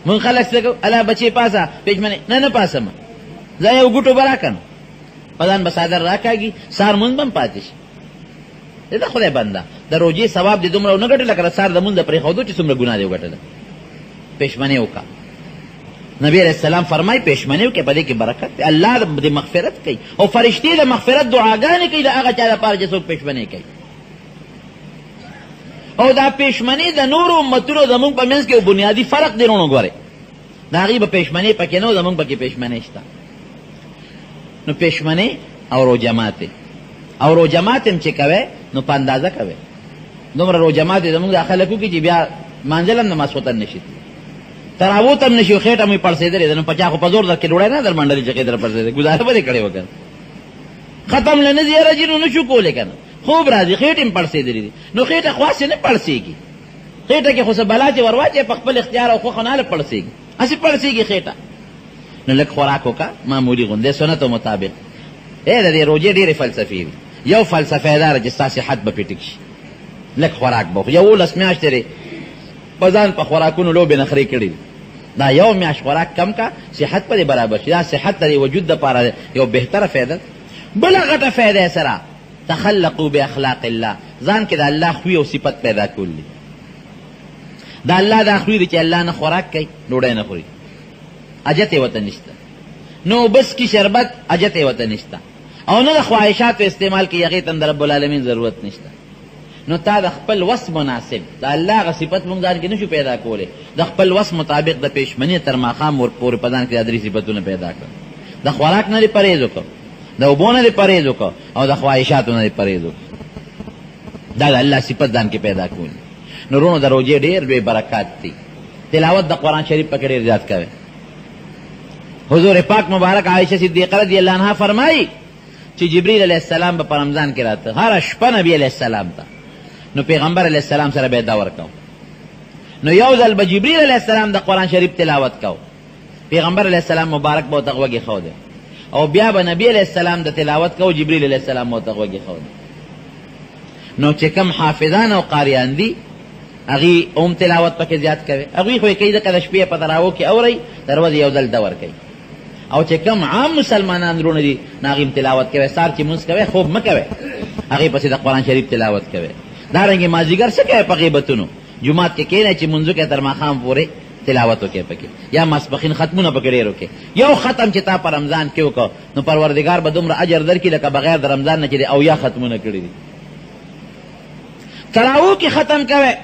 مونږ خلک څه کوو، الله بچې پاسه پېشمنې، نه پاسم، زه یو ګوټو به راکنم، په ځان به څادر راکاږي، سهار مونځ به هم پاتې شي. د خدای بنده د روژې ثواب دې دومره ونه ګټه لکه د سهار د مونځ د پرېښودو چې څومره ګناه دې وګټله. پېشمنې وکړه. نبی علیہ السلام فرمای پېشمنې وکړه، په دې کې برکت دی، الله دې مغفرت کوي او فرشتې د مغفرت دعاګانې کوي د هغه چا لپاره چې څوک پېشمنې کوي. او دا پېشمنې د نورو امتونو زمونږ په منځ کې یو بنیادي فرق دی. نو ګورئ د هغې به پېشمنې پکې نه و، زمونږ پکې پېشمنې شته. نو پېشمنې او روژه ماتې، او روژه ماتې هم چې کوئ نو په اندازه کوئ. دومره روژه ماتې زمونږ دا خلک وکړي چې بیا مانځل هم د ماسخوتن نه شي، تراوت هم نه شي، خېټه مې پړسېدلې ده، نو په چا خو په زور در کې ډوډۍ نه در منډلې چې خېټه در پړسېدې، ګزاره به دې کړې وه که ختم له نه ځي یاره جي نو نه شو کولی که نه، خوب راځي، خېټې هم پړسېدلې دي، نو خېټه خو هسې نه پړسېږي، خېټه کې خو څه بلا چې ور واچوې په خپل اختیار او خوښه نه هله پړسېږي، هسې پړسېږي خېټه. نو لږ خوراک وکړه معمولي غوندې سنتو مطابق. د دې روژې ډېرې فلسفې وي. یو فلسفه یې داره چې ستا صحت به پې ټیک شي، لږ خوراک به وخورې. 11 میاشتې دی په ځان په خوراکونو لوبې نخرې کړي، دا یو میاشت خوراک کم کا، صحت په دې برابر شي. دا صحت د وجود دپاره یو بهتره فایده. بله غټه فایده یې سره تخلقوا باخلاق الله، ځان کې د الله خوی او صفت پیدا کول دي. د الله دا خوی دی چې الله نه خوراک کوي، ډوډۍ نه خوري، حاجت یې ورته نشته، نو بس کی شربت حاجت یې ورته نشته، او نه د خواهشاتو استعمال کې هغې ته هم د رب العالمین ضرورت نشته. نو تا د خپل وس مناسب د الله هغه صفت مونږ ځان کې نشو پیدا کولی، د خپل وس مطابق د پېشمنې تر ماښام ورپورې په ځان کې دا 3 صفتونه پیدا کړه. د خوراک نه دې پرهېز وکړه، د اوبو نه دې پرهېز وکړه، او د خواهشاتو نه دې پرهېز وکړه. دا د الله صفت ځان کې پیدا کولی. نو رونو د روژې ډېر لوی برکات دي. تلاوت د قرآن شریف پکې ډېر زیات کوئ. حضور پاک مبارک عائشہ صدیقہ رضی اللہ عنہا فرمائی چې جبریل علیہ السلام به په رمضان کې راته هره شپه نبی علیہ السلام ته، نو پیغمبر علیہ السلام سره به دور کو، نو یو ځل به جبریل علیہ السلام د قرآن شریف تلاوت کو، پیغمبر علیہ السلام مبارک به ورته غوږې ښوده، او بیا به نبی علیہ السلام د تلاوت کو، جبریل علیہ السلام ورته غوږې ښوده. نو چې کم حافظان او قاریان دي هغې هم تلاوت پکې زیات کوي، هغوی خو یې کوي ځکه د شپې په تراوو کې اورئ، د ورځې یو ځل دور کوي. او چې کم عام مسلمانان درونه دي نو هغې تلاوت کوي. سهار چې مونځ کوئ خوب مه کوئ، هغې پسې د قرآن شریف تلاوت کوئ. دارنګې مازدیګر څه کوئ په غیبتونو، جومات کې کښېنئ چې مونځو کې تر ماښام پورې تلاوت وکړئ پکې، یا ماسپښین ختمونه پکې ډېر وکړئ. یو ختم چې تا په رمضان کې وکړه نو پروردګار به دومره اجر درکړي لکه بغیر د رمضان نه چې د 80 ختمونه کړي دي. تراوو کې ختم کوئ.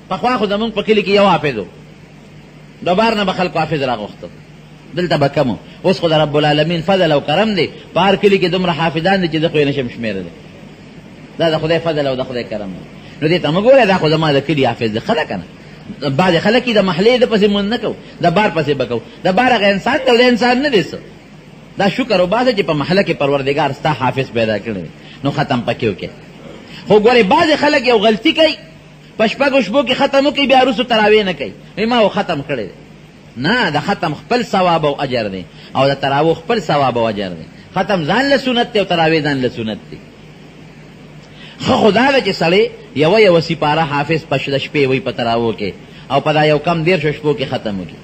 پخوا خو زمونږ په کلي کې یو حافظ و، د بار نه به خلکو حافظ راغوښته، دلته به کم و. اوس خو د رب العالمین فضل او کرم دی، په هر کلي کې دومره حافظان دي چې زه خو یې نشم شمېرلی. دا د خدای فضل او د خدای کرم دی. نو دې ته مه ګورئ دا خو زما د کلي حافظ دی، ښه ده که نه. بعضې خلک یې د محلې د پسې مونځ نه کوو، د بار پسې به کوو. د بار هغه انسان دی او د انسان نه دی څه. دا شکر وباسه چې په محله کې پروردګار ستا حافظ پیدا کړی دی، نو ختم پکې وکړې. خو ګورئ بعضې خلک یو غلطي کوي، په شپږو شپو کې ختم وکړي، بیا وروستو تراویح نه کوي، ما و ختم کړی دی. نه، د ختم خپل ثواب او اجر دی، او د تراویح خپل ثواب او اجر دی. ختم ځان له سنت دی او تراویح ځان له سنت دی. ښه خو دا ده چې سړی یوه سپاره حافظ په شپې وي په تراویح کې، او په دا یو کم 13 شپو کې ختم وکړي.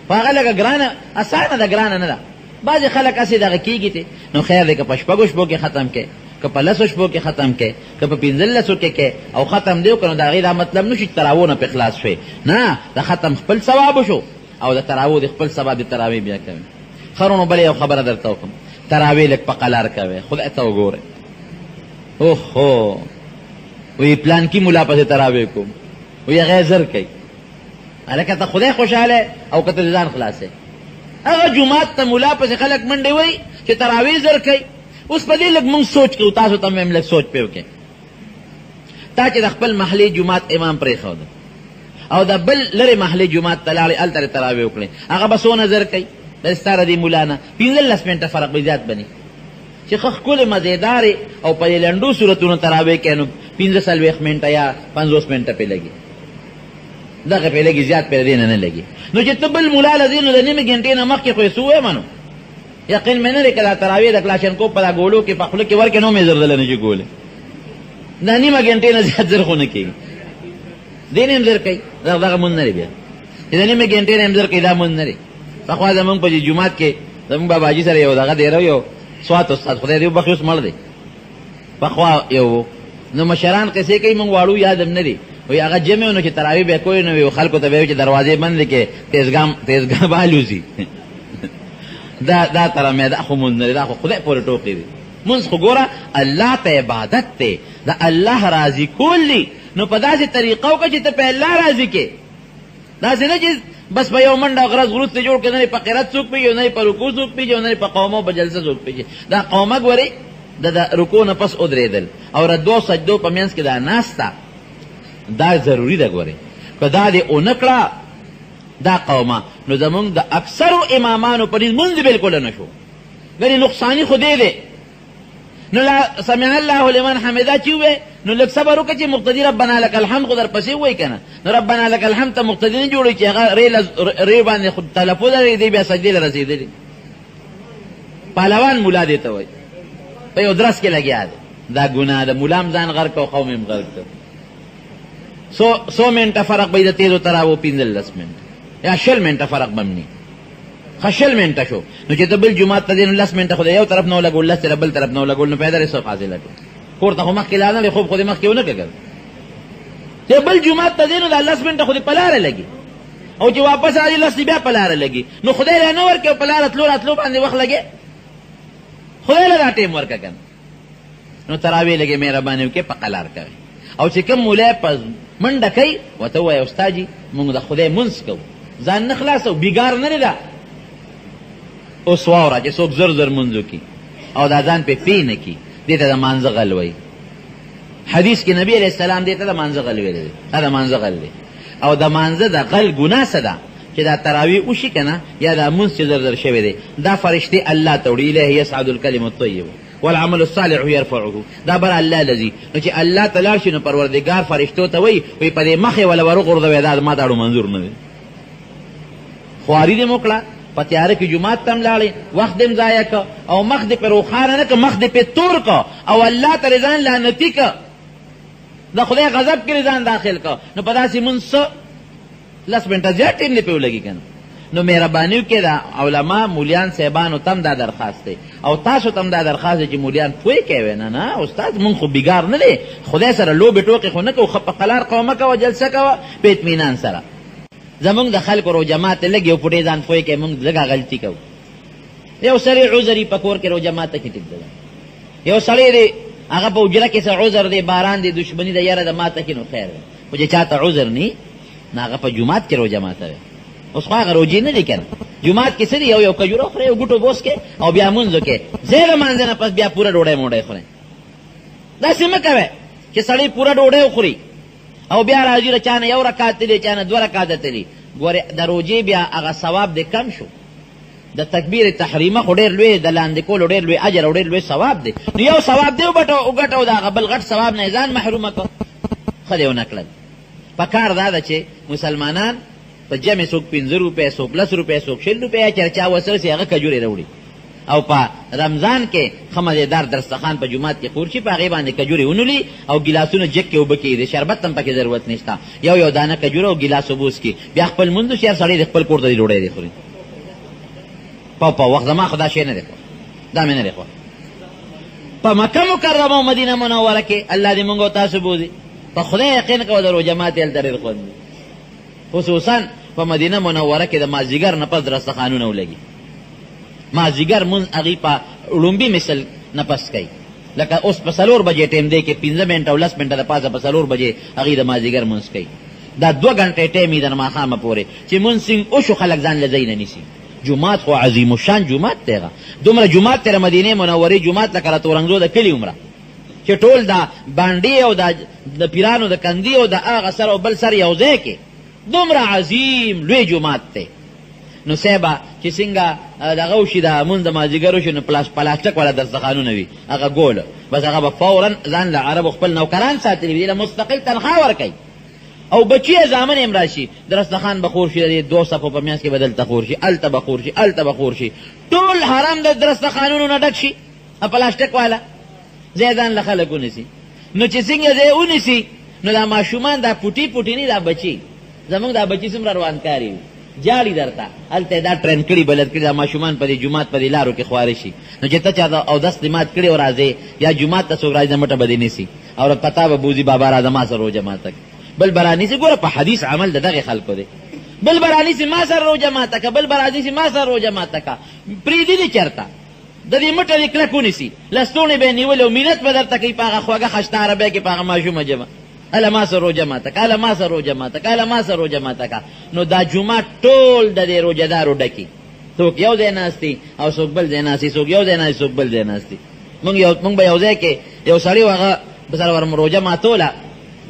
په هغه لږه ګرانه اسانه ده، ګرانه نه ده. بعضې خلک هسې دغه کېږي ته، نو خیر دی که په شپږو شپو کې ختم کې، که په 10 شپو کې ختم کې، که په 15 کې کې، او ختم دی وکړه، نو د هغې دا مطلب نه شي چې تراویح نه پې خلاص شوې. نه، د ختم خپل ثواب شو، او د تراویح د خپل ثواب د تراویح بیا کوي. ښه نو بلې یو خبره درته وکړم، تراویح لږ په قلار کوئ، خدای ته وګورئ. اوهو وی پلانکي ملا پسې تراویح کوم، وی هغه زر کوي. هلکه ته خدای خوشحاله او که ته ځان خلاصې. هغه جومات ته ملا پسې خلک منډې وایي چې تراویح زر کوي. اوس په دې لږ مونږ سوچ کوو، تاسو ته مې لږ سوچ پې وکړئ. تا چې د خپل محلې جومات امام پرېښوده او د بل لرې محلې جومات ته لاړې، هلته دې تراویح وکړې، هغه به څو نظر کوي د ستا د دې ملا نه؟ 15 منټه فرق به زیات بني. چې ښه ښکلې مزېدارې او په دې لنډو صورتونو تراویح کوي نو 45 منټه یا 50 منټه پې لګي، دغه پې لګي، زیات پې د دې نه لګي. نو چې ته بل ملا له دې نو د نیمې ګنټې نه مخکې خو یې څه ووایم نو یقین مې نه دی که دا تراویح د کلاشنکوف په دا ګولو کې په خوله کې ورکړې نو مې زر دله نه شي کولی. دا نیمه ګنټې نه زیات زر خو نه کېږي، دې نه هم زر کوي، دغه مونځ نه دی بیا. چې د نیمې ګنټې نه هم درکړي دا مونځ نه دی. پخوا زمونږ په جومات کې زمونږ باباجي سره یو دغه دی یو سوات استاد خدای دې وبخښي اوس مړ دی پخوا یو نو مشران قصې کوي مونږ واړو یاد هم نه دی وایي هغه جمع نو چې تراویح به کوی نو وي خلکو ته به وایي چې دروازې بندې کې تیزګاه به الوځي دا تره مې دا خو مونځ نه دی دا خو خدای پورې ټوکې دی. مونځ خو ګوره الله ته عبادت دی د الله راضي کول دي نو په داسې طریقه وکړه چې ته په الله راضي کې داسې نه چې بس په یو منډه غرض غروت ته جوړ کړه نه په قرات څوک پیږي نه په رکوع څوک پیږي نه په قومو په جلسه څوک پیږي دا قومه ګوري د رکوع نه پس ودرېدل او د دوه سجدو په منځ کې دا ناسته دا ضروری ده ګوري که دا دې اونه کړه دا قومه نو زمونږ د اکثرو امامانو په نسبت مونځ بالکل نه شو ګنې نقصاني خو دی دی نو لا سمع الله لمن حمده چې وې نو لږ صبر وکړه چې مقتدي ربنا لك الحمد خو درپسې ووایي که نه نو ربنا لك الحمد ته مقتدي نه جوړوي چې هغه ری باندې خو تلفظ لري دی بیا سجدې له رسېدلي پهلوان ملا دې ته وایي په یو درس کې لګیا دی دا ګناه ده ملا هم ځان غرق او قوم هم غرق کړ 100 منټه فرق به د تیزو تراوو 15 منټه یا 20 منټه فرق به هم نه خشل منټه شو نو چې ته بل جماعت ته دی نو 10 منټه خو د یو طرف نه ولګول 10 طرف بل طرف نه ولګول نو پیدا رسو حاصله کړ کور ته خو مخکې لاړه خوب خو دې مخکې ونه کړل چې بل جماعت ته دی نو د 10 منټه خو دې په لاره لګي او چې واپس راځي 10 بیا په لاره لګي نو خدای له نه ورکې په لاره تلو باندې وخت لګي خدای له دا ټیم ورکه کنه نو تراویح لګي مهرباني وکړه په قلار کوي او چې کوم مولا په منډه کوي وته وایي استاد جی موږ د خدای منځ کوو ځان نه خلاصو بیګار نه لري اوس واوره چې څوک زر زر منځو کی او دا ځان په پی نه کی دې ته د مانځه غل وایي حدیث کې نبی علیہ السلام دې ته د مانځه غل ویلی دی دا د مانځه غل دی او د مانځه د غل ګناه څه ده چې دا تراویح وشي که نه یا دا منځ چې زر زر شوی دی دا فرشتې الله ته وړي الیه یصعد الکلم الطیب والعمل الصالح يرفعه دا بر الله لذي نو چې الله ته لاړ شي نو پروردګار فرشتو ته وایي په دې مخې ولا ورغورځوي دا ما ته اړو منظور نه دی خواري دې موکړه په تیاره کې جومات ته هم لاړې وخت دې هم ضایع که او مخ دې پې روښانه نه که مخ دې پې تور که او الله ته ځان لعنتي که د خدای غضب کې ځان داخل که نو په داسې مونځ څه 10 منټه زیات ټیم دې پې ولګي که نه نو مهرباني وکړئ دا علما مولیان صاحبانو تم دا درخواست دی او تاسو تم دا درخواست دی چې مولیان پوه کوي نه استاد مونږ خو بیګار نه دی خدای سره لوبې ټوکې خو نه کوو په قلار قومه کوه جلسه کوه په اطمینان سره زمونږ د خلکو رو جماعت لګي او پټې ځان پوه کوي مونږ لږه غلطي کوو یو سړی عذري په کور کې رو جماعت ته کې ټیک دی یو سړی دی هغه په حجره کې څه عذر دی باران دی دشمني دی یاره د ماته کې نو خیر دی خو چې چاته عذر نی نه هغه په جومات کې رو جماعت دی اوس خو هغه روجې نه دی کنه جومات کې څه دی یو کجوره خورئ یو ګوټو بوس کې او بیا مونځ وکړئ زه د مانځه نه پس بیا پوره ډوډۍ موډۍ خورئ داسې مه کوئ چې سړی پوره ډوډۍ وخوري او بیا راځي چا نه یو رکعت تلي چا نه 2 رکعته تلي ګورې د روجې بیا هغه ثواب دی کم شو د تکبیر تحریمه خو ډېر لوی د لاندې کولو ډېر لوی اجر او ډېر لوی ثواب دی نو یو ثواب دی وګټو د هغه بل غټ ثواب نه ځان محرومه کړه ښه دی ونه کړل پکار دا ده چې مسلمانان په جمع څوک 15 روپۍ څوک 10 روپۍ څوک 20 روپۍ چرچا وسره سي هغه کجوري راوړي او په رمضان کې خمدار درستخان په جمعات کې خورشي په هغه باندې کجوري ونولي او ګلاسونه جک کې وبکې دي شربت هم پکې ضرورت نشته یو دانه کجوره او ګلاس وبوس کې بیا خپل منځو شهر سړی د خپل کور ته ډوډۍ دی خوري په وخت زما خدا شي نه دی دا مې نه دی په مکه مکرمه او مدینه منوره کې الله دې مونږ تاسو بوزي په خدای یقین کوو درو جماعت ال درې خوندي خصوصا په مدینه منوره کې د مازیګر نه پس درستخانونه ولګي مازیګر مونږ هغې په لومبي مثل نه پس کوي لکه اوس په 4 بجې ټیم دی کې 15 منټه او 10 منټه د پاسه په 4 بجې هغې د مازیګر مونځ کوي دا 2 غنټې ټیم یې د ماښامه پورې چې مونځ سینګ وشو خلک ځان له ځای نه نیسي جومات خو عظیم الشان جومات دی هغه دومره جومات تر مدینې منورې جومات لکه تورنګزو د کلي عمره چې ټول دا باندې او د پیرانو د کندي او د هغه سر او بل سر یو ځای کې دومره عظیم لوی جومات دی نو صاحبه چې څنګه دغه وشي د مونځ د مازدیګر وشي نو پلاستیک والا دسترخوانونه وي هغه ګول بس هغه به فورا ځان له عربو خپل نوکران ساتلي وي له مستقل تنخواه ورکوي او بچی زامن هم راشي درستخان به خور شي 2 صفو په میانځ کې به دلته خور شي هلته به خور شي هلته به خور شي ټول حرام د درستخانونو نه ډک شي پلاستیک والا ځای ځان له خلک ونیسي نو چې څنګه ځای ونیسي نو دا ماشومان دا پوټي پوټي نه دا بچي زمونږ دا بچي څومره روانکاري وي جاړي درته هلته دا ټرین کړي بلد کړي دا ماشومان په دې جومات په دې لارو کې خواره شي نو چې ته چا د اودس دې مات کړي او راځې یا جومات ته څوک راځي د مټه به دې نیسي او پتا به بوځي بابا راځه ما سره روژه ماته بل به رانیسي ګوره په حدیث عمل د دغې خلکو دی بل به رانیسي ما سره روژه ماته که بل به رانیسي ما سره روژه ماته که پرېږدي دې چېرته د دې مټه دې کلک ونیسي لستوڼې به یې نیولې او مینت به درته کوي په هغه خوږه خشتاره به یې کې په هغه ماشومه جمع اله ما سره روژه ماته که اله ما سره روژه ماته که اله ما سره روژه ماته که نو دا جومات ټول د دې روژهدارو ډکي څوک یو ځای ناستي او څوک بل ځای ناستي څوک یو ځای ناستي څوک بل ځای ناستي مونږ به یو ځای کې یو سړی و هغه بسره ور روژه ماتوله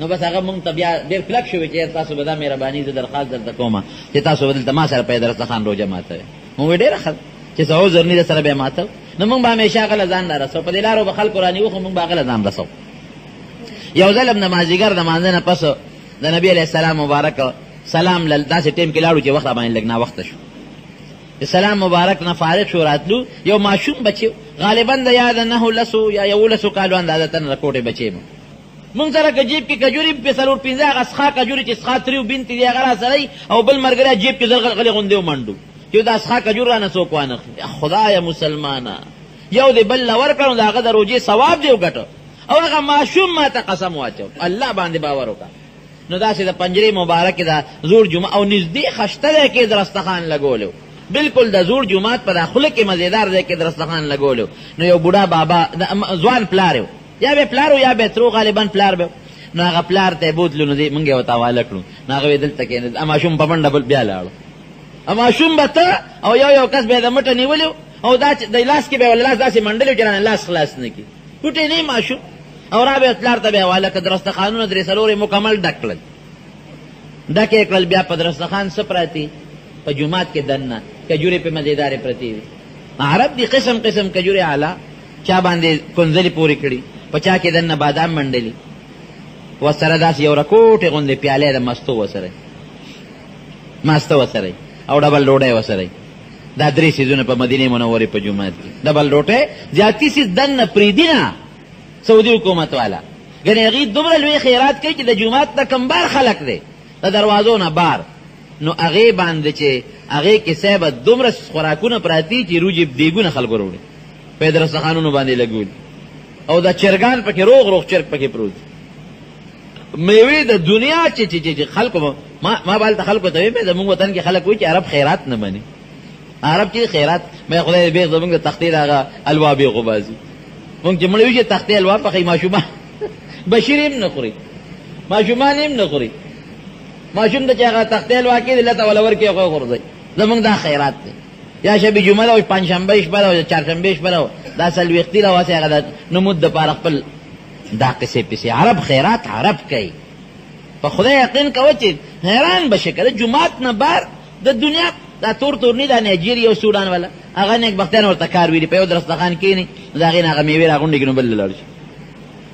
نو بس هغه مونږ ته بیا ډېر کلک شوې چې تاسو به دا مهرباني زه درخواست درته کومه چې تاسو به دلته ما سره په دسترخوان روژه ماتوئ مونږ وایي ډېره ښه چې څه عذر نه سره به ماتو نو مونږ به همیشه هغه له ځان نه رسو په دې لارو به خلکو رانیو خو مونږ به هغه له ځان رسو یو ځل هم د مازدیګر د مانځه نه پس د نبي علیه السلام مبارک سلام داسې ټیم کې لاړو چې وخت راباندې لږ ناوخته شو د سلام مبارک نه فارغ شو راتلو یو ماشوم بچی غالبا د یا د نهو لسو یا یولسو کالو اندازتن رکوټې بچی مونږ سره که جیب کې کجوري په څلور پنځه هغه څښا کجوري چې څښا تریو بنتې دي هغه راسره او بل ملګری جیب کې غلې غوندې ومنډو چې دا څښا کجور رانه څوک وانخلي خدایه مسلمانه یو دې بل له ورکړه نو د هغه د روژې ثواب دې وګټه او هغه ماشوم ما ته قسم واچو الله باندې باور وکړه نو داسې د پنجرې مبارکې د زور جمعه او نږدې خشته دی کې درستخان لګولو بالکل د زور جومات په داخله کې مزیدار دی کې درستخان لګولو نو یو بوډا بابا ځوان پلار یو یا به پلار یا به ترو غالبا پلار به نو هغه پلار ته بوتلو نو دې مونږ یې ورته حواله کړو نو هغه دلته کېنه ماشوم په منډه بل بیا لاړو ماشوم به ته او یو کس به د مټه نیولو او دا د لاس کې به ول لاس داسې منډلو چې رانه لاس خلاص نه کړي ټوټې نه ماشوم او را به پلار ته به حواله کړه درستخانونه درې څلورې مکمل ډک کړل ډکې کړل بیا په درستخان څه پراتی په جومات کې دننه کجورې په مزیدارې پرتې وي عرب دي قسم قسم کجورې اعلی چا باندې کنځلې پورې کړي په چا کې دننه بادام منډلي ورسره داسې یو رکوټې غوندې پیالې د ماسته ورسره او ډبل ډوډۍ ورسره دا درې سیزونه په مدینې منورې په جومات کې ډبل ډوډۍ زیاتې سیز دننه پرېږدي نه سعودي حکومت والا ګنې هغې دومره لوی خیرات کوي چې د جومات نه کم بار خلک دی د دروازو نه بار نو هغې باندې چې هغې کې صاحبه دومره خوراکونه پراتي چې روجې دیګونه خلکو راوړي په درستخانونو باندې لګولي او دا چرګان پکې روغ چرګ پکې پروت میوې د دنیا چې خلکو ما بالته خلکو ته وایي زموږ وطن کې خلک وایي چې عرب خیرات نه مني عرب چې خیرات مې خدای دې بیغ زموږ د تختې د هغه الوا بیغو بازي مونږ چې مړه وي چې تختې الوا پخوي ماشومان بشیر هم نه خوري ماشومان هم نه خوري ماشوم ته چې هغه تختې الوا کېدي لته ولا ورکې هغه غورځوي زموږ دا خیرات دی یا شبې جمعه ده او پنجشنبه شپه ده او چهارشنبې شپه ده دا څلوېښتي ده واسې هغه د نمود دپاره خپل دا قصې پسې عرب خیرات عرب کوي په خدای یقین کوه چې حیران به شي که د جومات نه بار د دنیا دا تور نه دا نایجیریا او سودان والا هغه نیکبختیان ورته کار ویلي په یو درستخان کښېني د هغې نه هغه میوې راغونډې کړي نو بل له لاړ شي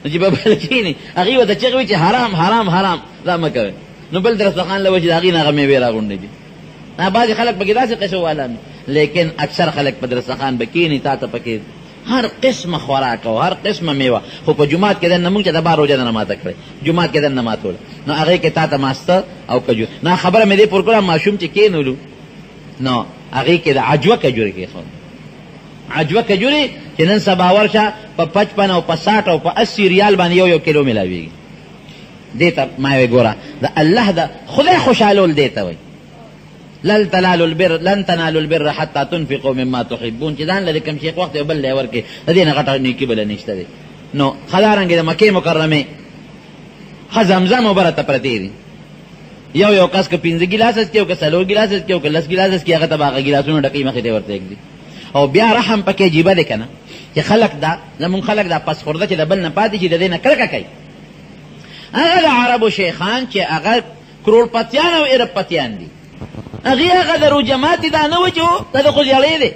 نو چې په بل کښېني هغې ورته چغې وي چې حرام حرام حرام دا مه کوئ نو بل درستخان له وجې د هغې نه هغه میوې راغونډې دي بعضې خلک پکې داسې قصو والا لیکن اکثر خلک په درستخان به کښېني تا ته پکې هر قسمه خوراک او هر قسمه میوه خو په جومات کې دننه مونږ چې د بار روژه نه ماته کړی جومات کې دننه ماتوله نو هغې کې تا ته ماسته او کجور نه خبره مې دې پور کړه ماشوم چې کېنولو نو هغې کې د عجوه کجورې کېښود عجوه کجورې چې نن سبا ورشه په 55 او په 60 او په 80 ریال باندې یو کیلو میلاویږي دې ته ما وایي ګوره د الله د خدای خوشحالول دې ته وایي لن تنالوا البر حتى تنفقوا مما تحبون چې ځان له کوم شیخ وخت یو بل لی ورکړي د دې نه غټه نیکي بله نشته دی نو ښه دارنګې د مکې مکرمې ښه زمزم اوبه راته پرتې دي یو کس که 5 ګیلاس څکي او که 4 ګیلاس څکي او که 10 ګیلاس څکي هغه ته به هغه ګیلاسونه ډکوي مخې ته ورته ږدي او بیا رحم پکې عجیبه دی که نه چې خلک دا زمونږ خلک دا پس خورده چې د بل نه پاتې شي د دې نه کرکه کوي هغه د عربو شیخان چې هغه کروړپتیان او اربپتیان دي هغه د روژه ماتې دا نه و چې دا د خو زیړی دی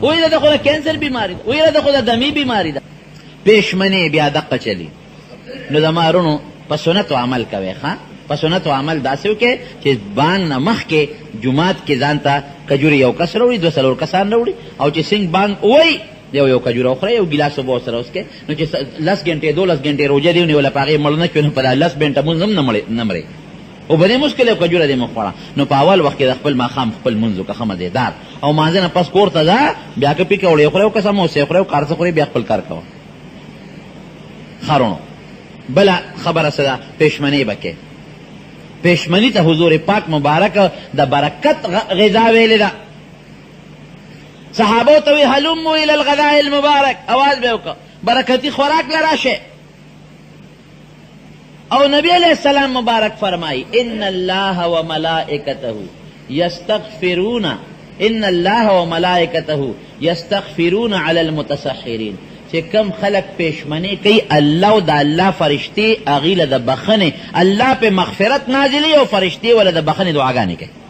وایي دا د خو د کینسر بیماري ده وایي دا د خو د دمي بیماري ده پېشمنې بیا دقه چلي نو د مارونو په سنتو عمل کوئ ښه په سنتو عمل داسې وکړئ چې بانګ نه مخکې جومات کې ځان ته کجورې یو کس راوړي 2-3 کسان راوړي او چې سنګ بانګ ووایي یو کجوره وخوره یو ګیلاس اوبه ورسره وڅښئ نو چې 10 ګنټې 12 ګنټې روژه دې ونیوله په هغې مړ نه شوې نو په دا 10 ګنټه مونځ هم نه مرئ او به دې مسکل او کجوره دې مخوړه. نو په اول وخت کې د خپل ماښام خپل منځ وکړه ښه مزېدار، او مانځه نه پس کور ته ځه، بیا که پکوړې خورې او که سموسې خورې او کار څه خورې بیا خپل کار کوه. خرونو بله خبره څه ده؟ پېشمنۍ به کې. پېشمني ته حضور پاک مبارک د برکت غذا ویلې ده. صحابو ته وی هلمو الی الغذاء المبارک، اواز به وکړه برکتي خوراک له راشه. او نبی علیہ السلام مبارک فرمائی ان اللہ و ملائکته یستغفرون، ان اللہ و ملائکته یستغفرون علی المتسحرین، چې کم خلق پیشمنی کوي الله او د الله فرشتي اغیله د بخنه الله په مغفرت نازلی او فرشتي ول د بخنه دعاګانې کوي.